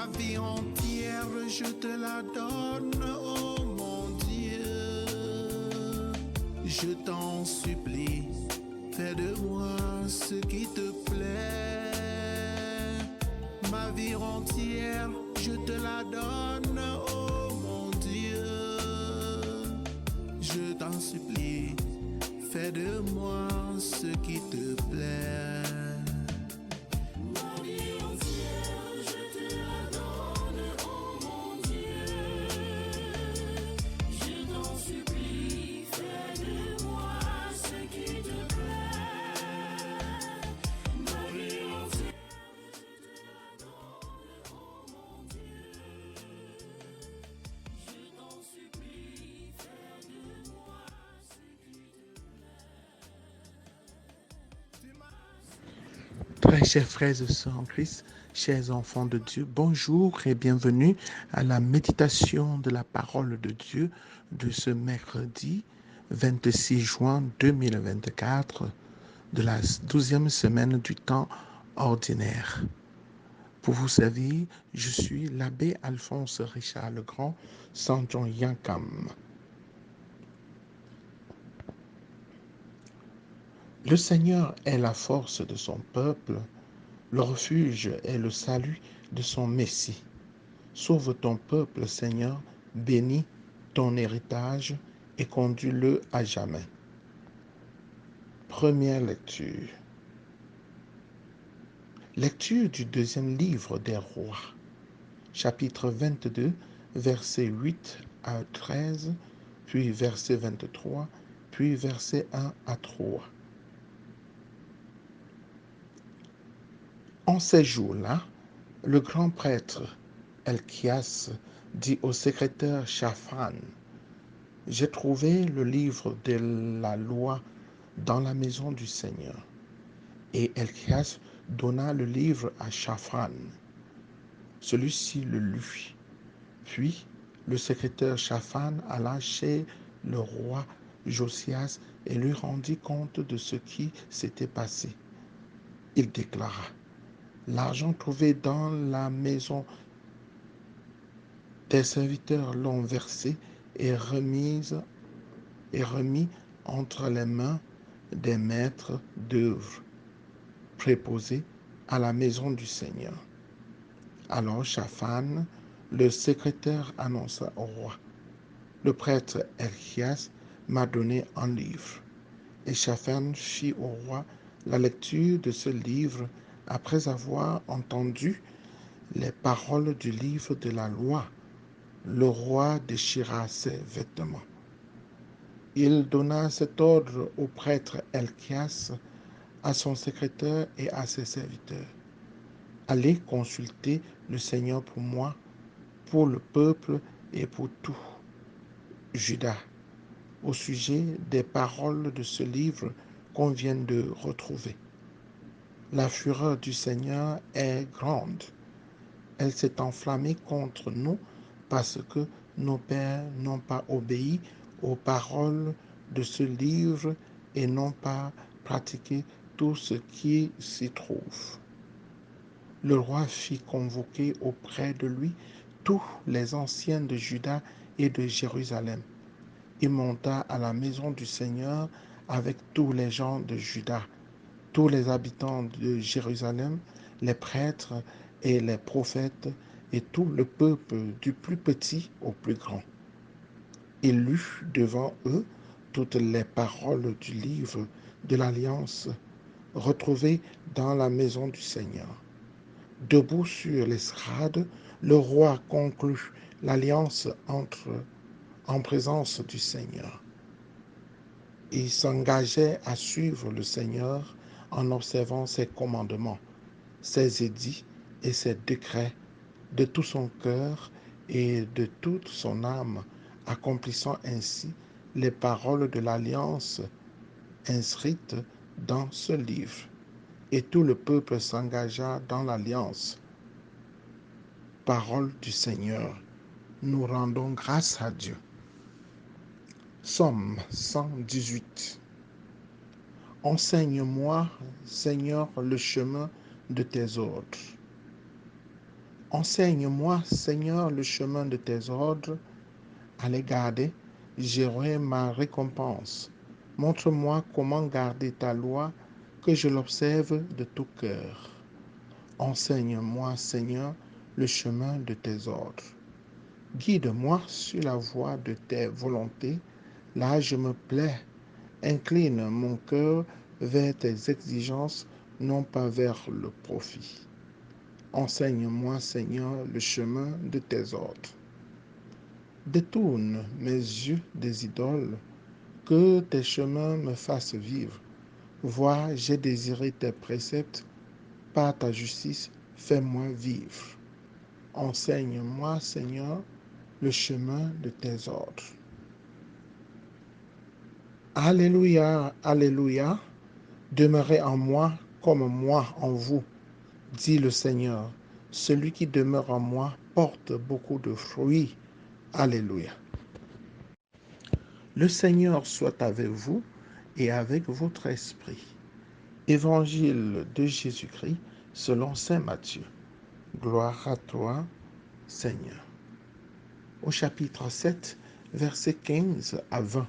Ma vie entière, je te la donne, oh mon Dieu. Je t'en supplie, fais de moi ce qui te plaît. Ma vie entière, je te la donne, oh mon Dieu. Je t'en supplie, fais de moi ce qui te plaît. Ma vie entière, je te la donne, oh mon Dieu. Je t'en supplie, fais de moi ce qui te plaît. Ma vie entière, je te la donne, oh mon Dieu. Je t'en supplie, fais de moi ce qui te plaît. Très chers frères et sœurs en Christ, chers enfants de Dieu, bonjour et bienvenue à la méditation de la parole de Dieu de ce mercredi 26 juin 2024 de la 12e semaine du temps ordinaire. Pour vous servir, je suis l'abbé Alphonse Richard Legrand, Saint John Yankam. Le Seigneur est la force de son peuple. Le refuge est le salut de son Messie. Sauve ton peuple, Seigneur, bénis ton héritage et conduis-le à jamais. Première lecture. Lecture du deuxième livre des rois, chapitre 22, versets 8 à 13, puis verset 23, puis verset 1 à 3. En ces jours-là, le grand prêtre Elchias dit au secrétaire Shaphan, « J'ai trouvé le livre de la loi dans la maison du Seigneur. » Et Elchias donna le livre à Shaphan. Celui-ci le lut. Puis le secrétaire Shaphan alla chez le roi Josias et lui rendit compte de ce qui s'était passé. Il déclara, « L'argent trouvé dans la maison tes serviteurs l'ont versé et remis entre les mains des maîtres d'œuvre préposés à la maison du Seigneur. » Alors Shaphan, le secrétaire, annonça au roi, « Le prêtre Elchias m'a donné un livre. » Et Shaphan fit au roi la lecture de ce livre après avoir entendu les paroles du livre de la loi. Le roi déchira ses vêtements. Il donna cet ordre au prêtre Elchias, à son secrétaire et à ses serviteurs. « Allez consulter le Seigneur pour moi, pour le peuple et pour tout Juda, au sujet des paroles de ce livre qu'on vient de retrouver. La fureur du Seigneur est grande. Elle s'est enflammée contre nous parce que nos pères n'ont pas obéi aux paroles de ce livre et n'ont pas pratiqué tout ce qui s'y trouve. » Le roi fit convoquer auprès de lui tous les anciens de Juda et de Jérusalem. Il monta à la maison du Seigneur avec tous les gens de Juda, tous les habitants de Jérusalem, les prêtres et les prophètes, et tout le peuple du plus petit au plus grand. Il lut devant eux toutes les paroles du livre de l'Alliance retrouvées dans la maison du Seigneur. Debout sur l'estrade, le roi conclut l'alliance en présence du Seigneur. Il s'engageait à suivre le Seigneur en observant ses commandements, ses édits et ses décrets de tout son cœur et de toute son âme, accomplissant ainsi les paroles de l'alliance inscrites dans ce livre. Et tout le peuple s'engagea dans l'alliance. Parole du Seigneur. Nous rendons grâce à Dieu. Psaume 118. Enseigne-moi, Seigneur, le chemin de tes ordres. Enseigne-moi, Seigneur, le chemin de tes ordres. À les garder, j'aurai ma récompense. Montre-moi comment garder ta loi, que je l'observe de tout cœur. Enseigne-moi, Seigneur, le chemin de tes ordres. Guide-moi sur la voie de tes volontés. Là, je me plais. Incline mon cœur vers tes exigences, non pas vers le profit. Enseigne-moi, Seigneur, le chemin de tes ordres. Détourne mes yeux des idoles, que tes chemins me fassent vivre. Vois, j'ai désiré tes préceptes, par ta justice, fais-moi vivre. Enseigne-moi, Seigneur, le chemin de tes ordres. Alléluia, Alléluia, demeurez en moi comme moi en vous, dit le Seigneur. Celui qui demeure en moi porte beaucoup de fruits. Alléluia. Le Seigneur soit avec vous et avec votre esprit. Évangile de Jésus-Christ selon saint Matthieu. Gloire à toi, Seigneur. Au chapitre 7, versets 15 à 20.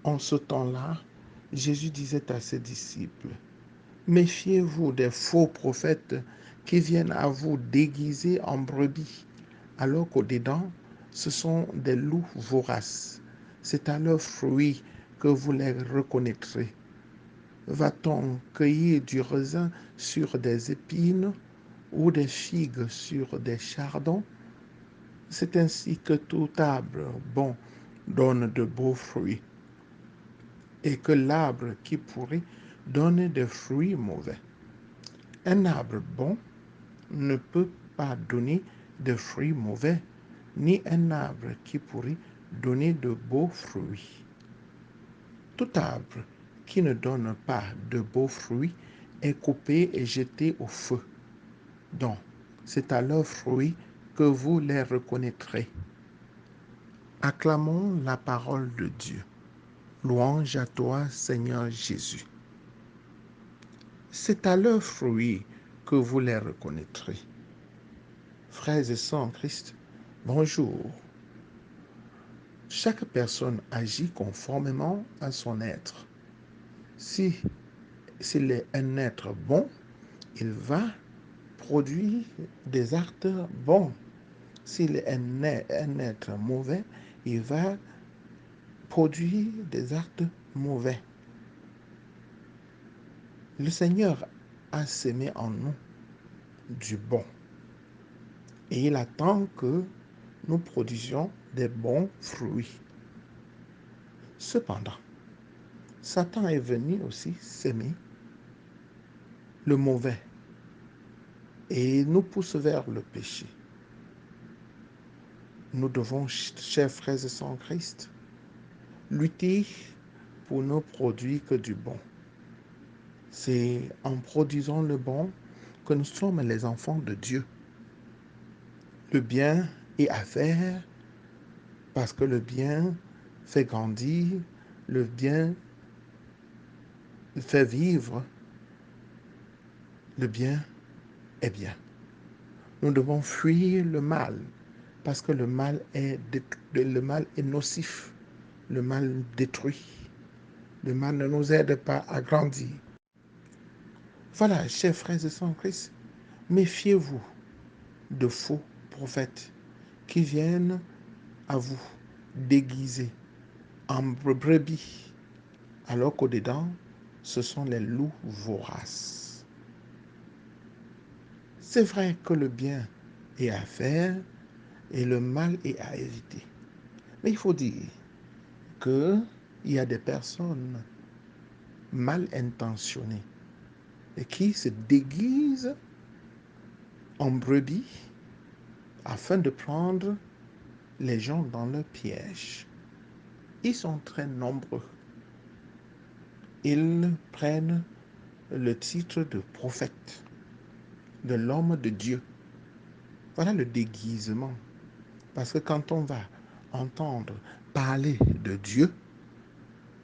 En ce temps-là, Jésus disait à ses disciples, « Méfiez-vous des faux prophètes qui viennent à vous déguisés en brebis, alors qu'au-dedans, ce sont des loups voraces. C'est à leurs fruits que vous les reconnaîtrez. Va-t-on cueillir du raisin sur des épines ou des figues sur des chardons? C'est ainsi que tout arbre bon donne de beaux fruits, et que l'arbre qui pourrit donne des fruits mauvais. Un arbre bon ne peut pas donner de fruits mauvais, ni un arbre qui pourrit donner de beaux fruits. Tout arbre qui ne donne pas de beaux fruits est coupé et jeté au feu. Donc, c'est à leurs fruits que vous les reconnaîtrez. Acclamons la parole de Dieu. Louange à toi, Seigneur Jésus. C'est à leurs fruits que vous les reconnaîtrez. Frères et sœurs en Christ, bonjour. Chaque personne agit conformément à son être. Si s'il est un être bon, il va produire des actes bons. S'il est un être mauvais, il va produire des actes mauvais. Le Seigneur a sémé en nous du bon et il attend que nous produisions des bons fruits. Cependant, Satan est venu aussi s'aimer le mauvais et nous pousse vers le péché. Nous devons, chers frères et sœurs en Christ, lutter pour ne produire que du bon. C'est en produisant le bon que nous sommes les enfants de Dieu. Le bien est à faire parce que le bien fait grandir, le bien fait vivre, le bien est bien. Nous devons fuir le mal parce que le mal est nocif, le mal détruit, le mal ne nous aide pas à grandir. Voilà, chers frères et sœurs en Christ, méfiez-vous de faux prophètes qui viennent à vous déguiser en brebis, alors qu'au-dedans, ce sont les loups voraces. C'est vrai que le bien est à faire et le mal est à éviter. Mais il faut dire qu'il y a des personnes mal intentionnées et qui se déguisent en brebis afin de prendre les gens dans leur piège. Ils sont très nombreux. Ils prennent le titre de prophète, de l'homme de Dieu. Voilà le déguisement. Parce que quand on va entendre parler de Dieu,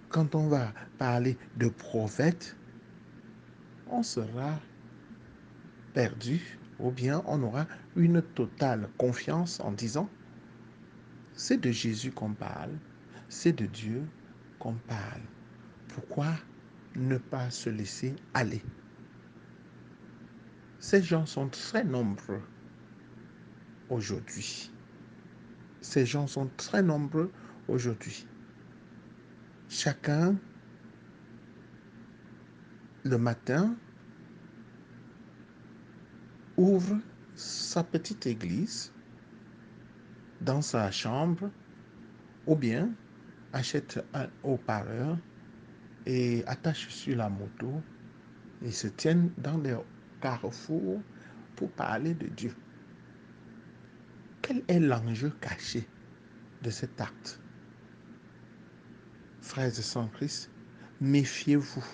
quand on va parler de prophète, on sera perdu ou bien on aura une totale confiance en disant, c'est de Jésus qu'on parle, c'est de Dieu qu'on parle. Pourquoi ne pas se laisser aller? Ces gens sont très nombreux aujourd'hui. Ces gens sont très nombreux aujourd'hui. Chacun, le matin, ouvre sa petite église dans sa chambre ou bien achète un haut-parleur et attache sur la moto et se tiennent dans des carrefours pour parler de Dieu. Quel est l'enjeu caché de cet acte? Frères et sœurs en Christ, méfiez-vous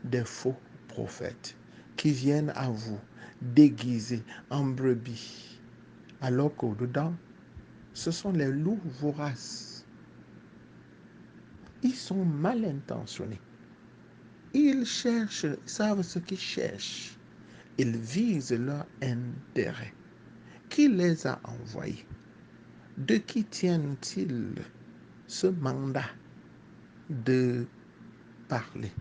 des faux prophètes qui viennent à vous déguisés en brebis, alors qu'au-dedans, ce sont les loups voraces. Ils sont mal intentionnés. Ils cherchent, ils savent ce qu'ils cherchent. Ils visent leur intérêt. Qui les a envoyés? De qui tiennent-ils ce mandat de parler?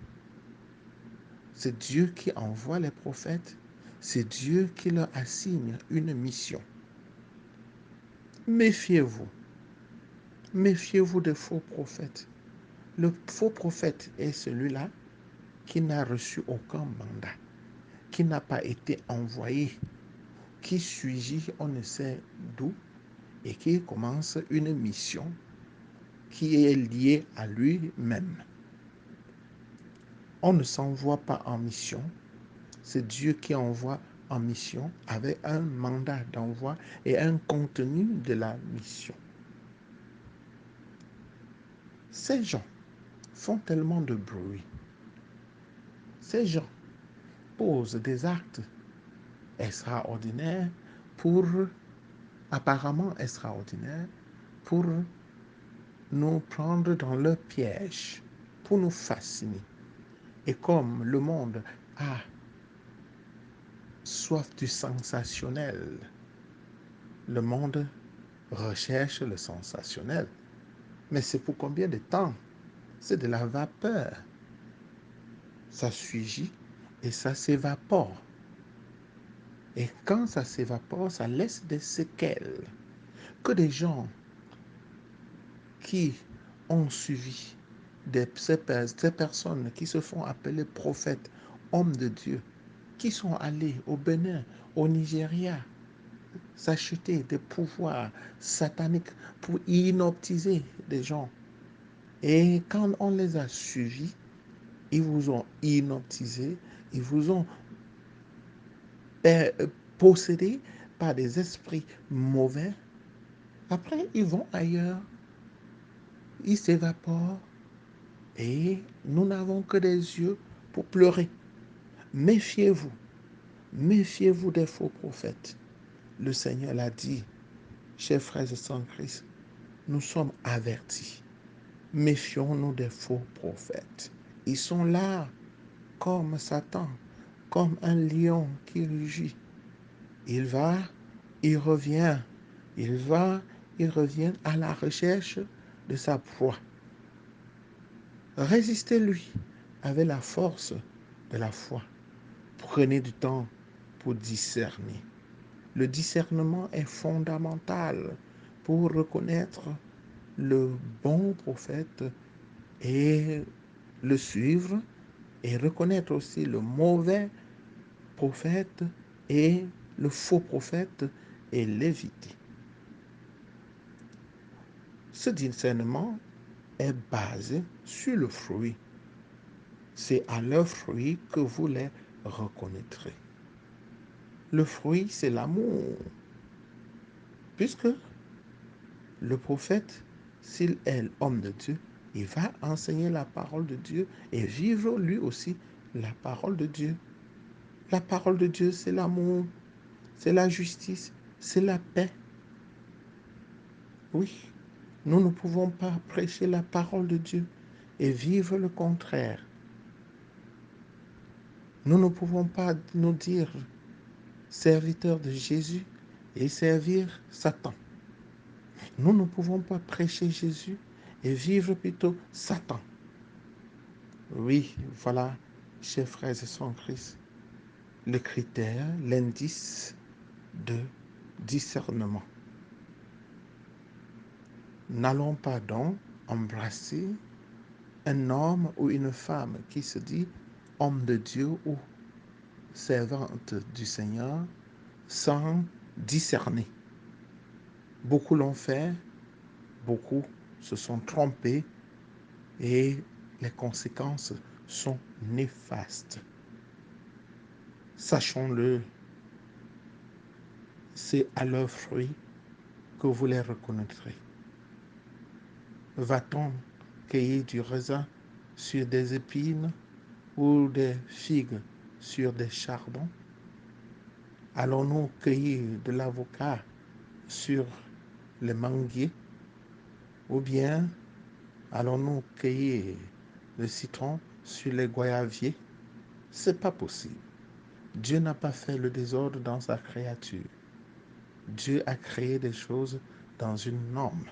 C'est Dieu qui envoie les prophètes. C'est Dieu qui leur assigne une mission. Méfiez-vous. Méfiez-vous des faux prophètes. Le faux prophète est celui-là qui n'a reçu aucun mandat, qui n'a pas été envoyé, qui surgit on ne sait d'où et qui commence une mission qui est liée à lui-même. On ne s'envoie pas en mission, c'est Dieu qui envoie en mission avec un mandat d'envoi et un contenu de la mission. Ces gens font tellement de bruit. Ces gens posent des actes extraordinaires apparemment extraordinaires, pour nous prendre dans leur piège, pour nous fasciner. Et comme le monde a soif du sensationnel, le monde recherche le sensationnel. Mais c'est pour combien de temps? C'est de la vapeur. Ça surgit et ça s'évapore. Et quand ça s'évapore, ça laisse des séquelles. Que des gens qui ont suivi ces personnes qui se font appeler prophètes, hommes de Dieu, qui sont allés au Bénin, au Nigeria, s'acheter des pouvoirs sataniques pour inoptiser des gens. Et quand on les a suivis, ils vous ont inoptisé, ils vous ont possédé par des esprits mauvais. Après, ils vont ailleurs, ils s'évaporent et nous n'avons que des yeux pour pleurer. Méfiez-vous, méfiez-vous des faux prophètes. Le Seigneur l'a dit, chers frères et sœurs en Christ, nous sommes avertis. Méfions-nous des faux prophètes. Ils sont là comme Satan, comme un lion qui rugit. Il va, il revient, il va, il revient à la recherche de sa proie. Résistez-lui avec la force de la foi. Prenez du temps pour discerner. Le discernement est fondamental pour reconnaître le bon prophète et le suivre, et reconnaître aussi le mauvais prophète et le faux prophète et l'éviter. Ce discernement est basé sur le fruit. C'est à leur fruit que vous les reconnaîtrez. Le fruit, c'est l'amour. Puisque le prophète, s'il est homme de Dieu, il va enseigner la parole de Dieu et vivre lui aussi la parole de Dieu. La parole de Dieu, c'est l'amour, c'est la justice, c'est la paix. Oui, nous ne pouvons pas prêcher la parole de Dieu et vivre le contraire. Nous ne pouvons pas nous dire serviteur de Jésus et servir Satan. Nous ne pouvons pas prêcher Jésus et vivre plutôt Satan. Oui, voilà, chers frères et sœurs en Christ, le critère, l'indice de discernement. N'allons pas donc embrasser un homme ou une femme qui se dit homme de Dieu ou servante du Seigneur sans discerner. Beaucoup l'ont fait, beaucoup se sont trompés et les conséquences sont néfastes. Sachons-le, c'est à leurs fruits que vous les reconnaîtrez. Va-t-on cueillir du raisin sur des épines ou des figues sur des chardons? Allons-nous cueillir de l'avocat sur les manguiers? Ou bien allons-nous cueillir le citron sur les goyaviers? C'est pas possible. Dieu n'a pas fait le désordre dans sa créature. Dieu a créé des choses dans une norme.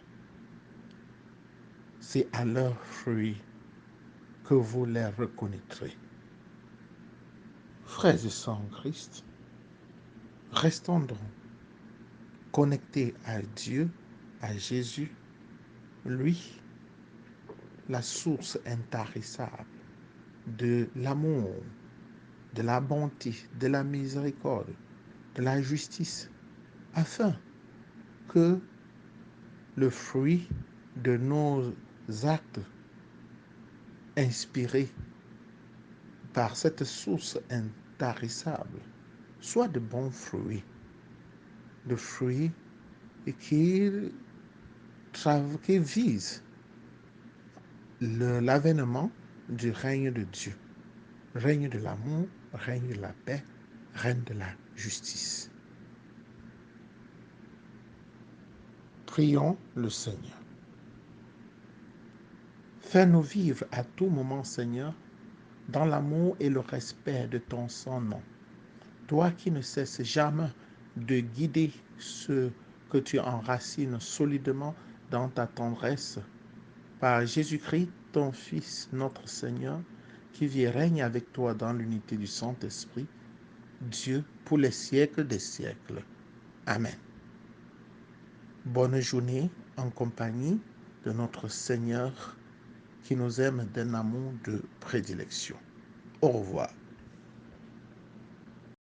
C'est à leurs fruits que vous les reconnaîtrez. Frères et sœurs en Christ, restons donc connectés à Dieu, à Jésus, lui, la source intarissable de l'amour, de la bonté, de la miséricorde, de la justice, afin que le fruit de nos actes inspirés par cette source intarissable soit de bons fruits, de fruits qui visent l'avènement du règne de Dieu, règne de l'amour, règne de la paix, règne de la justice. Prions le Seigneur. Fais-nous vivre à tout moment, Seigneur, dans l'amour et le respect de ton saint nom. Toi qui ne cesses jamais de guider ceux que tu enracines solidement dans ta tendresse, par Jésus-Christ, ton Fils, notre Seigneur, qui vit et règne avec toi dans l'unité du Saint-Esprit, Dieu, pour les siècles des siècles. Amen. Bonne journée en compagnie de notre Seigneur qui nous aime d'un amour de prédilection. Au revoir.